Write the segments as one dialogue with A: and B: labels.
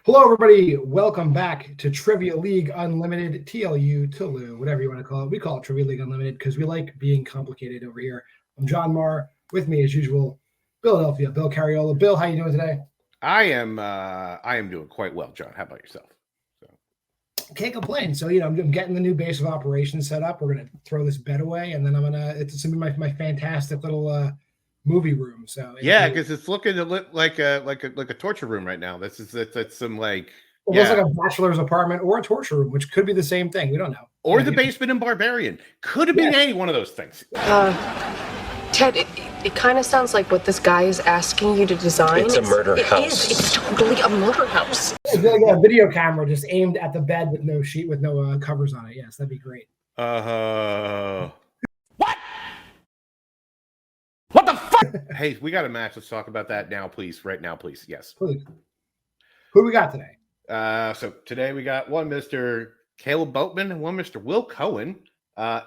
A: Hello, everybody. Welcome back to Trivia League Unlimited, TLU, whatever you want to call it. We call it Trivia League Unlimited because we like being complicated over here. I'm John Maher. With me, as usual, Philadelphia, Bill Cariola. Bill, how you doing today?
B: I am doing quite well, John. How about yourself?
A: Can't complain. So, I'm getting the new base of operations set up. We're going to throw this bed away, and then it's going to be my fantastic little movie room. So
B: yeah, because it's looking like a torture room right now. That's some
A: It looks like a bachelor's apartment or a torture room, which could be the same thing. We don't know.
B: Or the basement in Barbarian. Could have been any one of those things.
C: Ted, it kind of sounds like what this guy is asking you to design.
D: It's a murder house.
C: It's totally a murder house.
A: It's like a video camera just aimed at the bed with no sheet, with no covers on it. Yes, that'd be great.
B: What? What the fuck? Hey, we got a match. Let's talk about that now, please. Right now, please. Yes.
A: Please. Who do we got today?
B: So today we got one Mr. Caleb Boatman and one Mr. Will Cohen.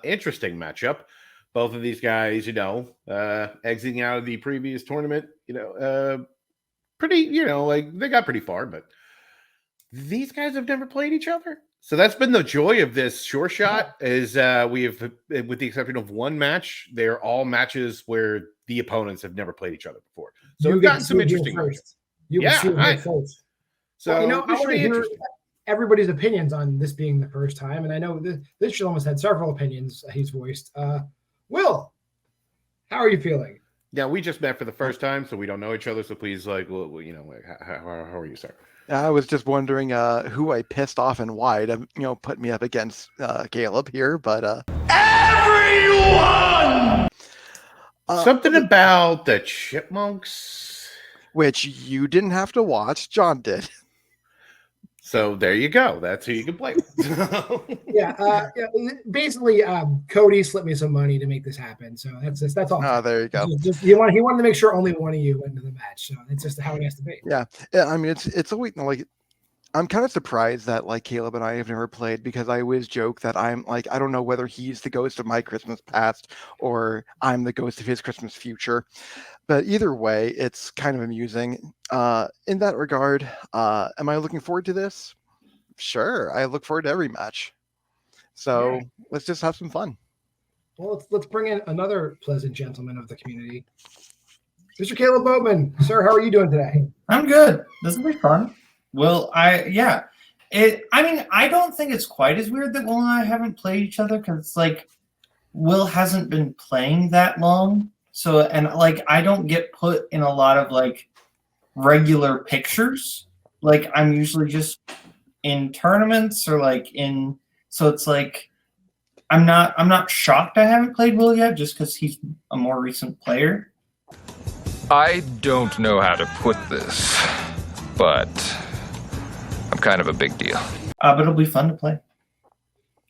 B: Interesting matchup. Both of these guys, exiting out of the previous tournament, pretty, they got pretty far, but these guys have never played each other. So that's been the joy of this Sureshot is we have, with the exception of one match, they're all matches where the opponents have never played each other before. So we've gotten some interesting
A: first. First. So, I want to hear everybody's opinions on this being the first time. And I know this gentleman has had several opinions he's voiced. Will, how are you feeling?
B: Yeah, we just met for the first time, so we don't know each other. So please, how are you, sir?
E: I was just wondering who I pissed off and why to, put me up against Caleb here, but
B: everyone! Something about the Chipmunks,
E: which you didn't have to watch. John did.
B: So there you go. That's who you can play with.
A: Basically, Cody slipped me some money to make this happen. So that's all.
E: Oh, there you go.
A: He wanted to make sure only one of you went into the match. So it's just how it has to be.
E: Yeah. I mean, it's always I'm kind of surprised that Caleb and I have never played because I always joke that I'm I don't know whether he's the ghost of my Christmas past or I'm the ghost of his Christmas future. But either way, it's kind of amusing. In that regard, am I looking forward to this? Sure. I look forward to every match. So let's just have some fun.
A: Well, let's bring in another pleasant gentleman of the community. Mr. Caleb Boatman. Sir, how are you doing today?
F: I'm good. This will be fun. Well, I don't think it's quite as weird that Will and I haven't played each other because Will hasn't been playing that long. So, and I don't get put in a lot of regular pictures. I'm usually just in tournaments or so it's I'm not shocked I haven't played Will yet just because he's a more recent player.
D: I don't know how to put this, but I'm kind of a big deal.
F: But it'll be fun to play.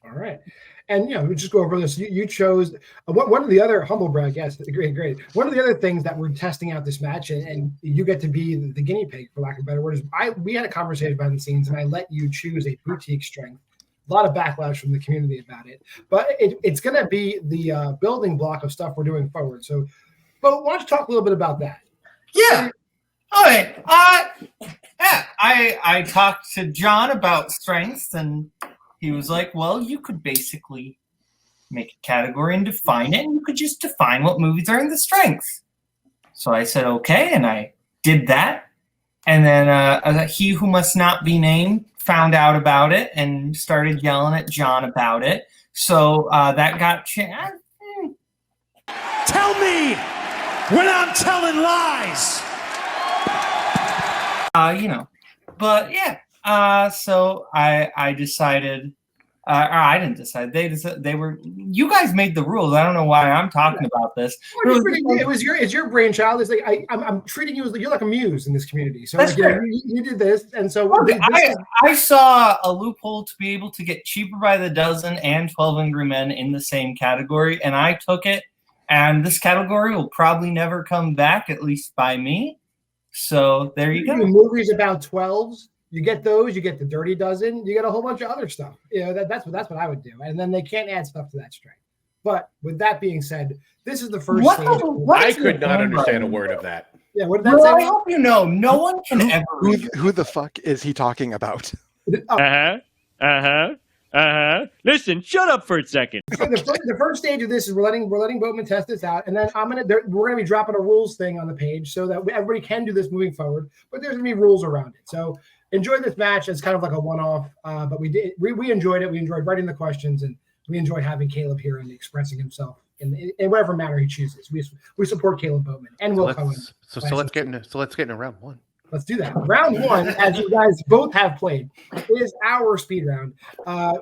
A: All right. And, we just go over this. You chose one of the other humble brag. Yes, great. One of the other things that we're testing out this match, and you get to be the guinea pig, for lack of a better word, is we had a conversation behind the scenes, and I let you choose a boutique strength. A lot of backlash from the community about it. But it's going to be the building block of stuff we're doing forward. So, but why don't you talk a little bit about that?
F: Yeah. All right. I talked to John about strengths, and he was like, well, you could basically make a category and define it, and you could just define what movies are in the strengths. So I said, okay, and I did that. And then he who must not be named found out about it and started yelling at John about it. So that got changed.
G: Tell me when I'm telling lies.
F: But yeah. So I decided, or I didn't decide. They were. You guys made the rules. I don't know why I'm talking about this.
A: It's your brainchild. It's I'm treating you as you're like a muse in this community. So you did this, and so
F: I saw a loophole to be able to get cheaper by the dozen and 12 Angry Men in the same category, and I took it. And this category will probably never come back, at least by me. So there you go.
A: Movies about 12s. You get those, you get the Dirty Dozen, you get a whole bunch of other stuff. That's what I would do. And then they can't add stuff to that string. But with that being said, this is the first stage.
B: I could not understand a word of that.
A: Yeah, what did that
F: Well,
A: say?
F: I hope you know, no one can ever.
E: Who the fuck is he talking about?
H: Listen, shut up for a second.
A: So the first stage of this is we're letting Boatman test this out, and then we're gonna be dropping a rules thing on the page so that everybody can do this moving forward. But there's gonna be rules around it. So enjoy this match as kind of like a one-off. But we enjoyed it. We enjoyed writing the questions, and we enjoyed having Caleb here and expressing himself in whatever manner he chooses. We support Caleb Boatman and Will Cohen.
B: So let's get into round one.
A: Let's do that. Round one, as you guys both have played, is our speed round.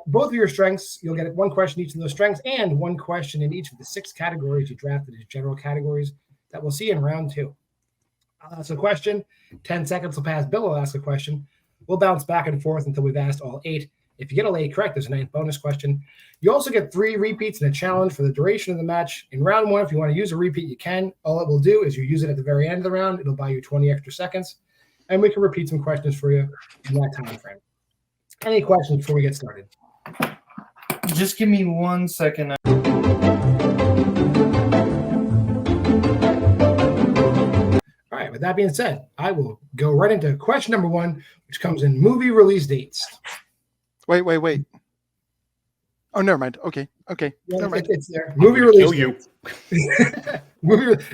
A: Both of your strengths, you'll get one question each of those strengths and one question in each of the 6 categories you drafted as general categories that we'll see in round 2. I'll ask a question. 10 seconds will pass. Bill will ask a question. We'll bounce back and forth until we've asked all 8. If you get all 8 correct, there's a 9th bonus question. You also get 3 repeats and a challenge for the duration of the match. In round 1, if you want to use a repeat, you can. All it will do is you use it at the very end of the round. It'll buy you 20 extra seconds. And we can repeat some questions for you in that time frame. Any questions before we get started?
F: Just give me 1 second.
A: All right, with that being said, I will go right into question number 1, which comes in movie release dates.
E: Wait. Oh, never mind. Okay.
A: Yeah,
E: Never mind.
A: it's there. Movie release
B: Kill
A: dates.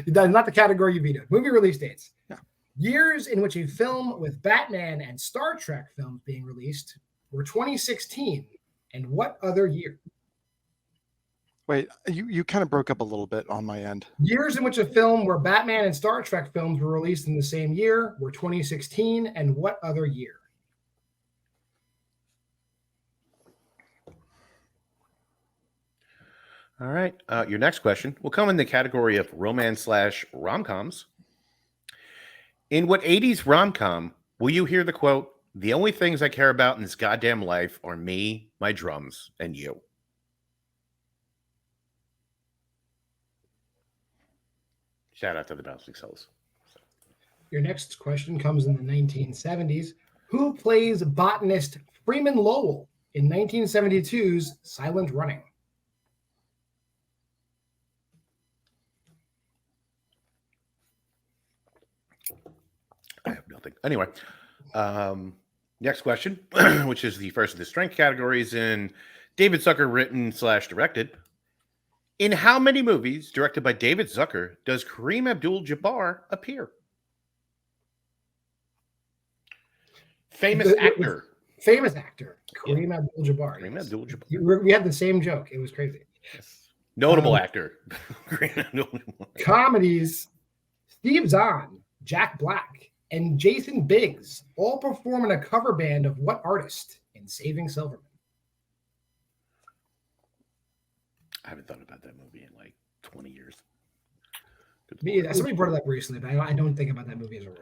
A: That's not the category you vetoed. Movie release dates.
E: Yeah.
A: Years in which a film with Batman and Star Trek films being released were 2016, and what other year?
E: Wait, you kind of broke up a little bit on my end.
A: Years in which a film where Batman and Star Trek films were released in the same year were 2016, and what other year?
B: All right. Your next question will come in the category of romance/rom-coms. In what 80s rom-com will you hear the quote, "The only things I care about in this goddamn life are me, my drums, and you"? Shout out to the Bouncing Souls.
A: Your next question comes in the 1970s. Who plays botanist Freeman Lowell in 1972's Silent Running?
B: I have nothing. Anyway, next question, which is the first of the strength categories in David Zucker written/directed. In how many movies directed by David Zucker does Kareem Abdul-Jabbar appear? Famous actor.
A: Famous actor. Kareem Abdul-Jabbar.
B: Kareem
A: Yes.
B: Abdul-Jabbar.
A: We had the same joke. It was crazy.
B: Yes. Notable actor. Kareem Abdul-Jabbar.
A: Comedies. Steve Zahn, Jack Black, and Jason Biggs all perform in a cover band of what artist in Saving Silverman?
B: I haven't thought about that movie in like 20 years.
A: Somebody brought it up recently, but I don't think about that movie as a rule.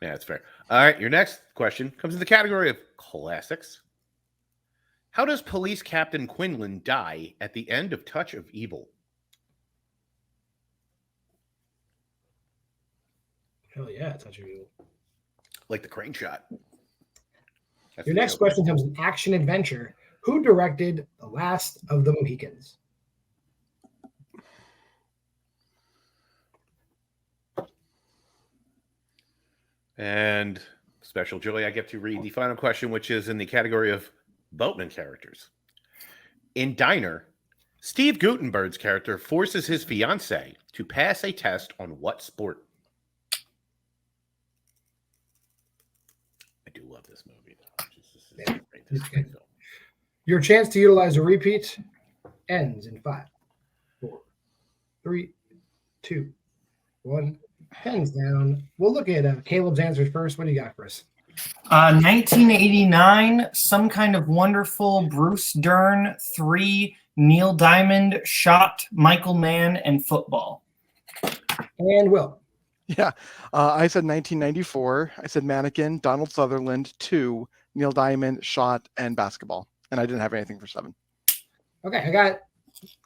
B: Yeah, that's fair. All right, your next question comes in the category of classics. How does Police Captain Quinlan die at the end of Touch of Evil?
A: Hell yeah, Touch of Evil.
B: Like the crane shot. That's
A: Your
B: the
A: next
B: joke.
A: question comes in action adventure. Who directed The Last of the Mohicans?
B: And special joy, I get to read the final question, which is in the category of Boatman characters. In Diner, Steve Guttenberg's character forces his fiancée to pass a test on what sport? I do love this movie, though. This is great. This is a great film.
A: Your chance to utilize a repeat ends in 5, 4, 3, 2, 1. Pens down. We'll look at Caleb's answers first. What do you got for us?
F: 1989, Some Kind of Wonderful, Bruce Dern, 3, Neil Diamond, Shot, Michael Mann, and Football.
A: And Will.
E: Yeah, I said 1994. I said Mannequin, Donald Sutherland, 2, Neil Diamond, Shot, and Basketball. And I didn't have anything for 7.
A: Okay, I got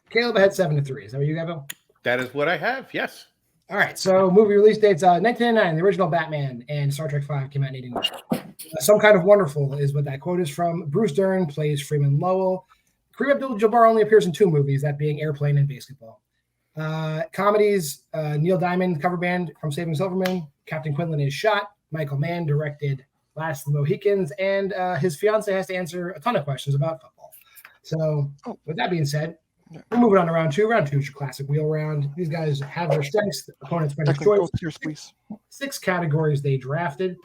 A: Caleb had 7 to 3. Is that what you got, Bill?
B: That is what I have, yes.
A: All right, so movie release dates, 1999, the original Batman, and Star Trek V came out in 89. Some Kind of Wonderful is what that quote is from. Bruce Dern plays Freeman Lowell. Kareem Abdul-Jabbar only appears in 2 movies, that being Airplane and Basketball. Comedies, Neil Diamond cover band from Saving Silverman, Captain Quinlan is shot. Michael Mann directed Last of the Mohicans, and his fiance has to answer a ton of questions about football. So, with that being said, we're moving on to round 2. Round 2 is your classic wheel round. These guys have their strengths. The opponent's finished choice.
E: Cheers, please.
A: 6 categories they drafted.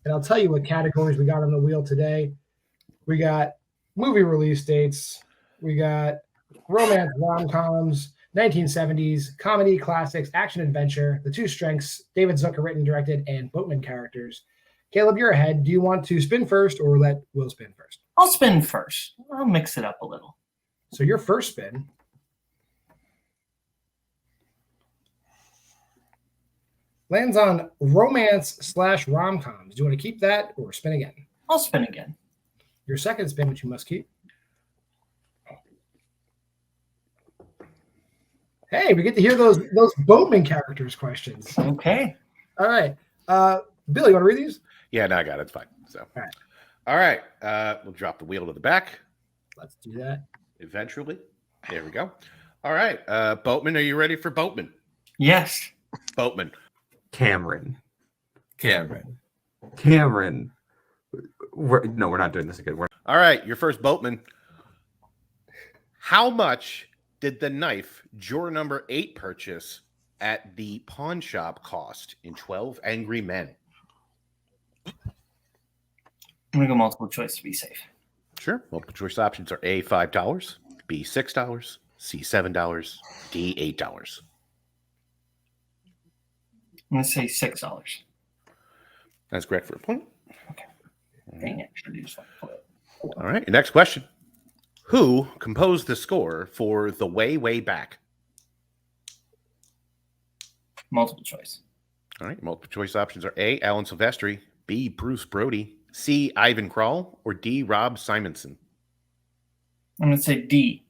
A: And I'll tell you what categories we got on the wheel today. We got movie release dates. We got romance, rom-coms, 1970s, comedy, classics, action, adventure, the 2 strengths, David Zucker written, directed, and Boatman characters. Caleb, you're ahead. Do you want to spin first or let Will spin first?
F: I'll spin first. I'll mix it up a little.
A: So your first spin lands on romance/rom-coms. Do you want to keep that or spin again?
F: I'll spin again.
A: Your second spin, which you must keep. Hey, we get to hear those Boatman characters questions.
F: Okay.
A: All right. Bill, you want to read these?
B: Yeah, no, I got it. It's fine. So,
A: all
B: right. We'll drop the wheel to the back.
A: Let's do that.
B: Eventually. There we go. All right. Boatman, are you ready for Boatman?
F: Yes.
B: Boatman.
I: Cameron. No, we're not doing this again.
B: All right. Your first Boatman. How much did the knife juror number 8 purchase at the pawn shop cost in 12 Angry Men?
F: I'm going to go multiple choice to be safe.
B: Sure. Multiple choice options are A, $5, B, $6, C, $7, D, $8.
F: I'm going to say $6.
B: That's correct for a point.
F: Okay. Dang it. Should do just like
B: All right. Your next question. Who composed the score for The Way, Way Back?
F: multiple choice.
B: All right. Multiple choice options are A, Alan Silvestri, B, Bruce Brody, C, Ivan Krall, or D, Rob Simonson.
F: I'm going to say D.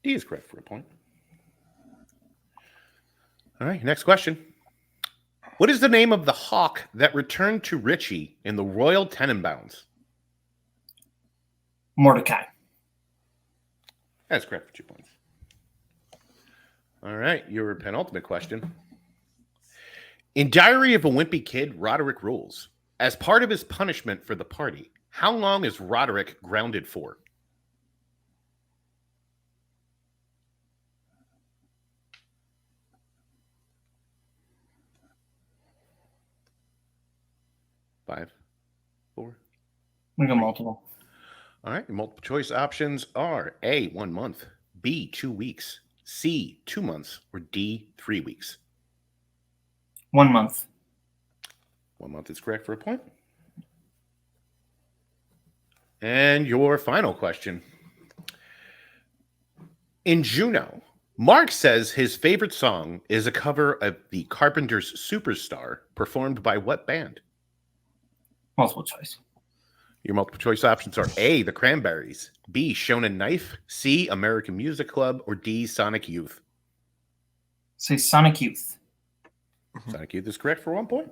B: D is correct for a point. All right. Next question. What is the name of the hawk that returned to Richie in the Royal Tenenbaums?
F: Mordecai.
B: That's correct for 2 points. All right. Your penultimate question. In Diary of a Wimpy Kid, Roderick rules. As part of his punishment for the party, how long is Roderick grounded for? Five, four.
F: We go multiple.
B: All right. Your multiple choice options are A, 1 month, B, 2 weeks, C, 2 months, or D, 3 weeks.
F: 1 month.
B: 1 month is correct for a point. And your final question. In Juno, Mark says his favorite song is a cover of the Carpenters' Superstar, performed by what band?
F: Multiple choice.
B: Your multiple choice options are A, The Cranberries, B, Shonen Knife, C, American Music Club, or D, Sonic Youth.
F: Say Sonic Youth.
B: Sonic Youth is correct for 1 point.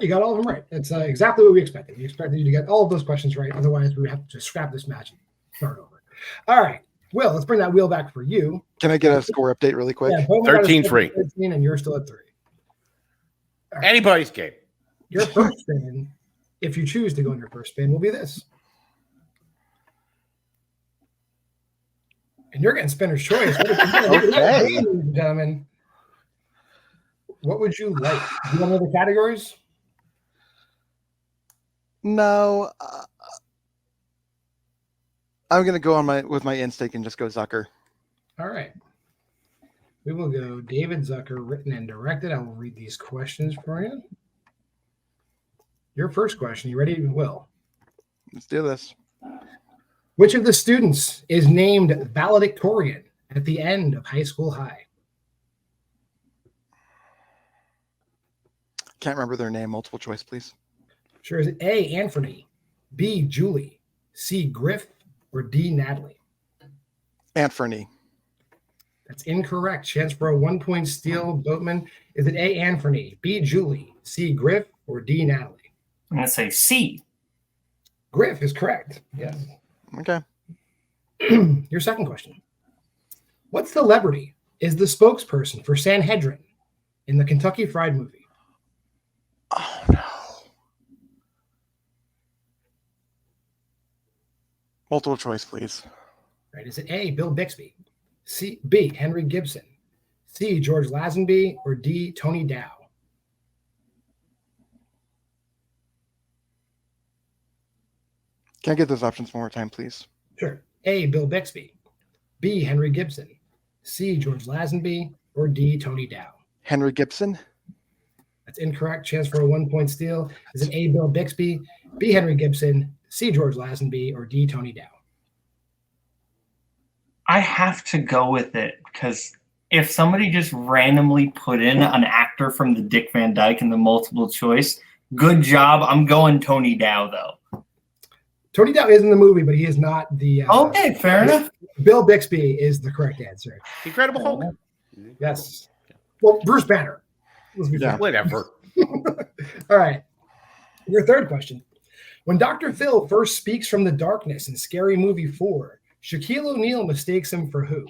A: You got all of them right. That's exactly what we expected. We expected you to get all of those questions right. Otherwise, we would have to scrap this match and start over. All right. Will, let's bring that wheel back for you.
E: Can I get a score update really quick?
A: Yeah,
B: 13-3.
A: 13, and you're still at 3.
B: Right. Anybody's game.
A: Your first spin, if you choose to go in your first spin, will be this. And you're getting spinner's choice.
E: Okay.
A: Gentlemen, what would you like? Do you want other categories?
E: No. I'm going to go on with my instinct and just go Zucker.
A: All right. We will go David Zucker, written and directed. I will read these questions for you. Your first question. You ready? Will.
E: Let's do this.
A: Which of the students is named valedictorian at the end of High School High?
E: Can't remember their name. Multiple choice, please.
A: Sure. Is it A, Anthony, B, Julie, C, Griff, or D, Natalie?
E: Anthony.
A: That's incorrect. Chance for a 1 point steal. Boatman. Is it A, Anthony, B, Julie, C, Griff, or D, Natalie?
F: I'm going to say C.
A: Griff is correct. Yes.
E: Okay.
A: Your second question. What celebrity is the spokesperson for Sanhedrin in the Kentucky Fried Movie?
E: Multiple choice, please.
A: Right? Is it A, Bill Bixby, B, Henry Gibson, C, George Lazenby, or D, Tony Dow?
E: Can I get those options one more time, please?
A: Sure. A, Bill Bixby, B, Henry Gibson, C, George Lazenby, or D, Tony Dow?
E: Henry Gibson.
A: That's incorrect. Chance for a 1-point steal. Is it A, Bill Bixby, B, Henry Gibson, C, George Lazenby, or D, Tony Dow?
F: I have to go with it because if somebody just randomly put in an actor from the Dick Van Dyke in the multiple choice, good job. I'm going Tony Dow, though.
A: Tony Dow is in the movie, but he is not the.
F: Okay, fair enough.
A: Bill Bixby is the correct answer.
B: Incredible Hulk.
A: Yes. Well, Bruce Banner.
E: Yeah.
B: Whatever.
A: All right. Your third question. When Dr. Phil first speaks from the darkness in Scary Movie 4, Shaquille O'Neal mistakes him for who?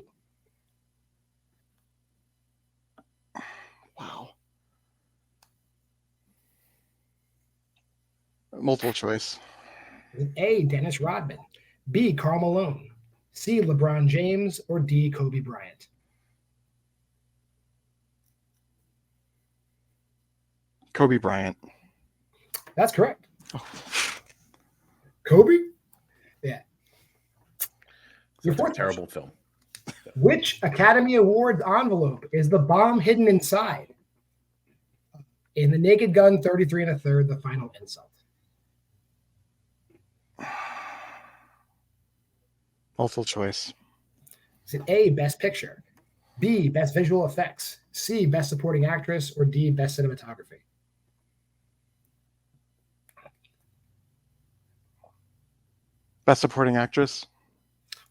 E: Wow. Multiple choice.
A: A, Dennis Rodman, B, Karl Malone, C, LeBron James, or D, Kobe Bryant?
E: Kobe Bryant.
A: That's correct. Kobe? Yeah. Your
B: It's a
A: fourth
B: terrible
A: question.
B: film.
A: Which Academy Awards envelope is the bomb hidden inside? In The Naked Gun, 33 1/3, The Final Insult.
E: Multiple choice.
A: Is it A, Best Picture, B, Best Visual Effects, C, Best Supporting Actress, or D, Best Cinematography?
E: Best supporting actress.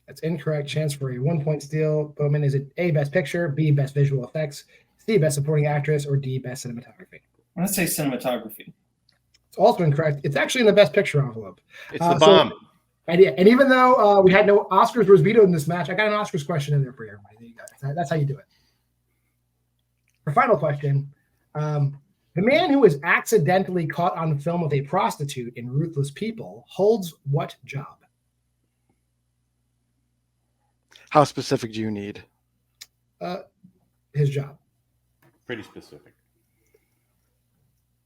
A: That's incorrect. Chance for a 1-point steal. Boatman, is it A, Best Picture, B, Best Visual Effects, C, Best Supporting Actress, or D, Best Cinematography?
F: I'm going to say cinematography.
A: It's also incorrect. It's actually in the Best Picture envelope.
B: It's the bomb.
A: And even though we had no Oscars was vetoed in this match, I got an Oscars question in there for you, everybody. There you go. That's how you do it. Our final question. The man who was accidentally caught on film with a prostitute in Ruthless People holds what job?
E: How specific do you need?
A: His job.
B: Pretty specific.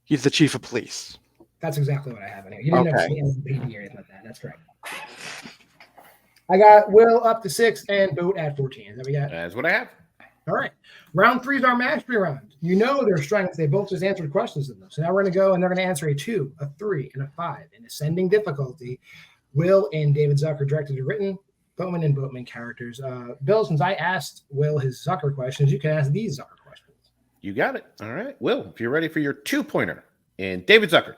E: He's the chief of police.
A: That's exactly what I have in here. You didn't
E: Okay.
A: have LMPD or anything like that. That's correct. I got Will up to 6 and Boat at 14. Is that what we got?
B: That's what I have.
A: All right. Round 3 is our mastery round. You know their strengths. They both just answered questions in them. So now we're going to go and they're going to answer a 2, a 3, and a 5 in ascending difficulty. Will and David Zucker directed and written. Boatman and Boatman characters. Bill, since I asked Will his Zucker questions, you can ask these Zucker questions.
B: You got it. All right. Will, if you're ready for your 2-pointer. And David Zucker.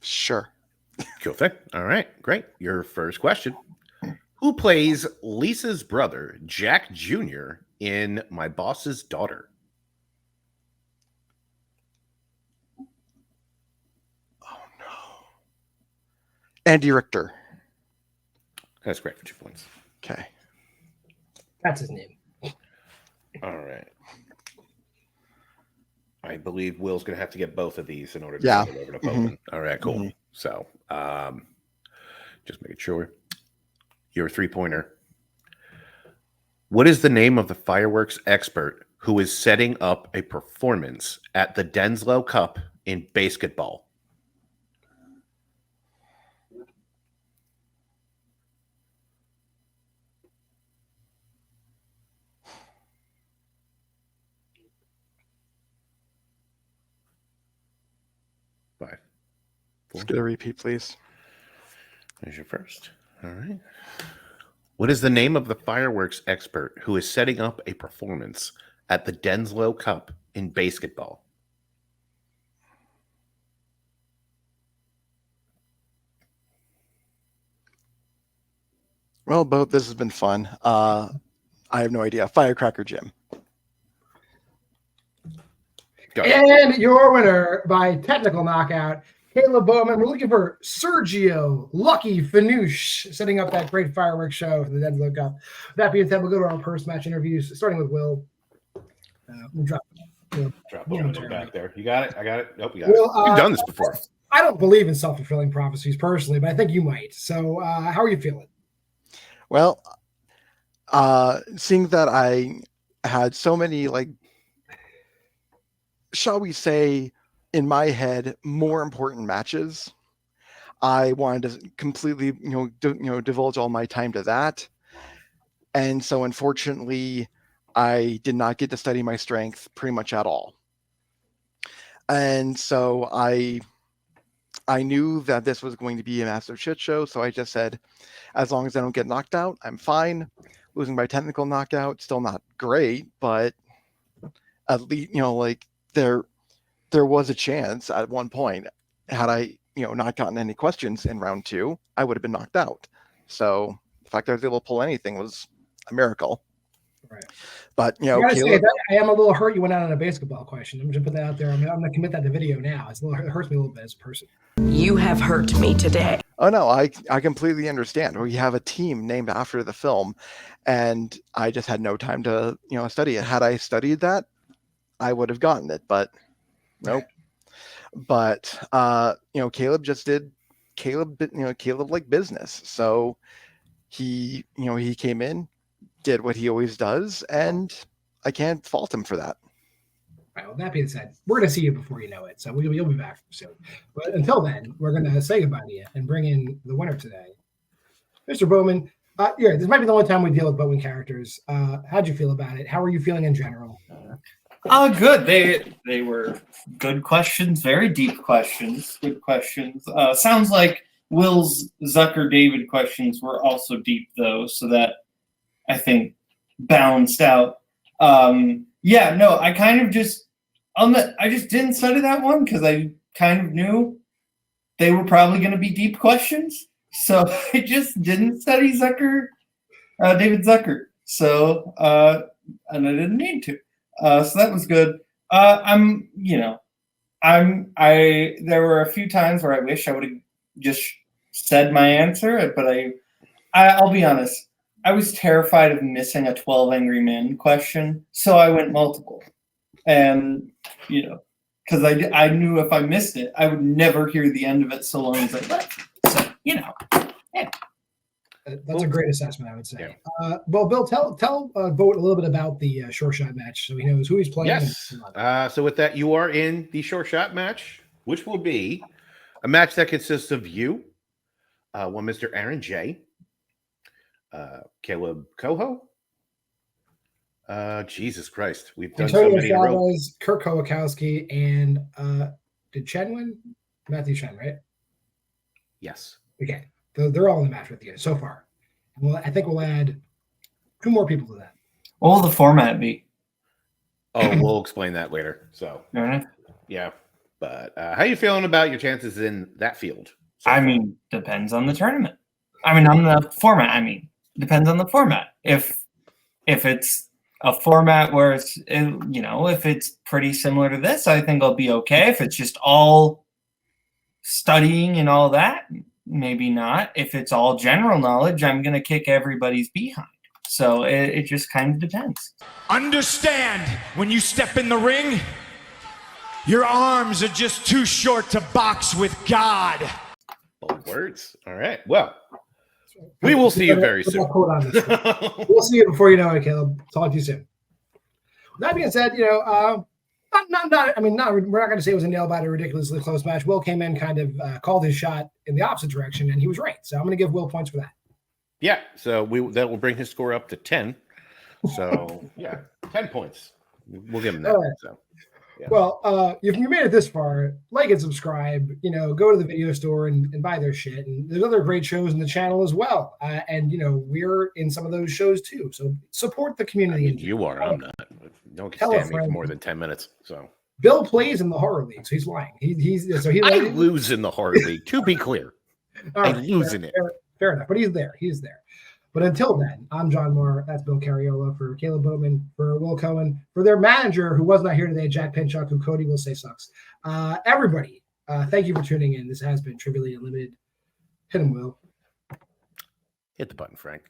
E: Sure.
B: Cool thing. All right. Great. Your first question. Who plays Lisa's brother, Jack Jr., in My Boss's Daughter?
E: Oh, no. Andy Richter.
B: That's great for 2 points.
E: Okay.
A: That's his name.
B: All right. I believe Will's going to have to get both of these in order to
E: Yeah.
B: get it over to Boatman. All right, cool. So, just making sure. Your 3-pointer. What is the name of the fireworks expert who is setting up a performance at the Denslow Cup in basketball? Five.
E: Let's get a repeat, please.
B: There's your first. All right. What is the name of the fireworks expert who is setting up a performance at the Denslow Cup in basketball?
E: Well, both this has been fun. I have no idea. Firecracker Jim.
B: Go.
A: And your winner by technical knockout, Caleb Boatman. We're looking for Sergio Lucky Fanouche setting up that great fireworks show for the Denslow Cup. That being said, we'll go to our post-match interviews, starting with Will. We'll drop
B: Boatman back there. You got it? I got it. Nope, you got
A: Will,
B: it. You've done this before.
A: I don't believe in self-fulfilling prophecies personally, but I think you might. So how are you feeling?
E: Well, seeing that I had so many, like, shall we say, in my head, more important matches, I wanted to completely, divulge all my time to that. And so, unfortunately, I did not get to study my strength pretty much at all. And so I knew that this was going to be a massive shit show. So I just said, as long as I don't get knocked out, I'm fine. Losing by technical knockout, still not great, but at least, like there was a chance at one point. Had I, not gotten any questions in round 2, I would have been knocked out. So the fact that I was able to pull anything was a miracle.
A: Right.
E: But
A: I gotta say that I am a little hurt you went out on a basketball question. I'm just put that out there. I'm gonna commit that to video now. It hurts me a little bit as a person.
C: You have hurt me today.
E: Oh no, I completely understand. We have a team named after the film, and I just had no time to study it. Had I studied that, I would have gotten it, but nope. But Caleb just did Caleb like business. So he came in, did what he always does, and I can't fault him for that.
A: Right, well, that being said, we're going to see you before you know it, so you'll be back soon. But until then, we're going to say goodbye to you and bring in the winner today, Mr. Boatman. Yeah, this might be the only time we deal with Boatman characters. How'd you feel about it? How are you feeling in general?
F: Good. They were good questions, very deep questions. Good questions. Sounds like Will's Zucker David questions were also deep though, so that I think balanced out. Yeah, no, I kind of just I just didn't study that one because I kind of knew they were probably going to be deep questions, so I just didn't study David Zucker. So and I didn't need to. So that was good. There were a few times where I wish I would have just said my answer, but I'll be honest. I was terrified of missing a 12 Angry Men question, so I went multiple. And, because I knew if I missed it, I would never hear the end of it so long as I left. So, yeah.
A: That's a great assessment, I would say. Yeah. Well, Bill, tell Boat a little bit about the Sureshot match so he knows who he's playing.
B: Yes. So with that, you are in the Sureshot match, which will be a match that consists of you, one Mr. Aaron J., Caleb Coho. Jesus Christ, we've done so many.
A: Chavez, Kirk Kowakowski, and did Chen win? Matthew Chen, right?
B: Yes.
A: Okay, they're all in the match with you so far. Well, I think we'll add 2 more people to that.
F: What will the format be?
B: Oh, we'll explain that later. So, yeah. But how are you feeling about your chances in that field?
F: Depends on the tournament. On the format. Depends on the format. If it's a format where it's, if it's pretty similar to this, I think I'll be okay. If it's just all studying and all that, maybe not. If it's all general knowledge, I'm going to kick everybody's behind. So it just kind of depends.
G: Understand, when you step in the ring, your arms are just too short to box with God.
B: Bold words. All right. Well, we will see you very soon.
A: We'll see you before you know it, Caleb. Talk to you soon. That being said, we're not going to say it was a nail-biter, ridiculously close match. Will came in, kind of called his shot in the opposite direction, and he was right. So I'm going to give Will points for that.
B: Yeah. So that will bring his score up to 10. So yeah, 10 points. We'll give him that. Right. So. Yeah.
A: Well, if you made it this far, like and subscribe, go to the video store and buy their shit. And there's other great shows in the channel as well. And we're in some of those shows too. So support the community.
B: You are. I'm not. Don't stand me for more than 10 minutes. So
A: Bill plays in the horror league, so he's lying.
B: I lose in the horror league, to be clear. I lose in it.
A: Fair enough. But he's there. He's there. But until then, I'm John Maher. That's Bill Cariola for Caleb Boatman, for Will Cohen, for their manager who was not here today, Jack Pinchuk, who Cody will say sucks. Everybody, thank you for tuning in. This has been Trivially Unlimited. Hit him, Will.
B: Hit the button, Frank.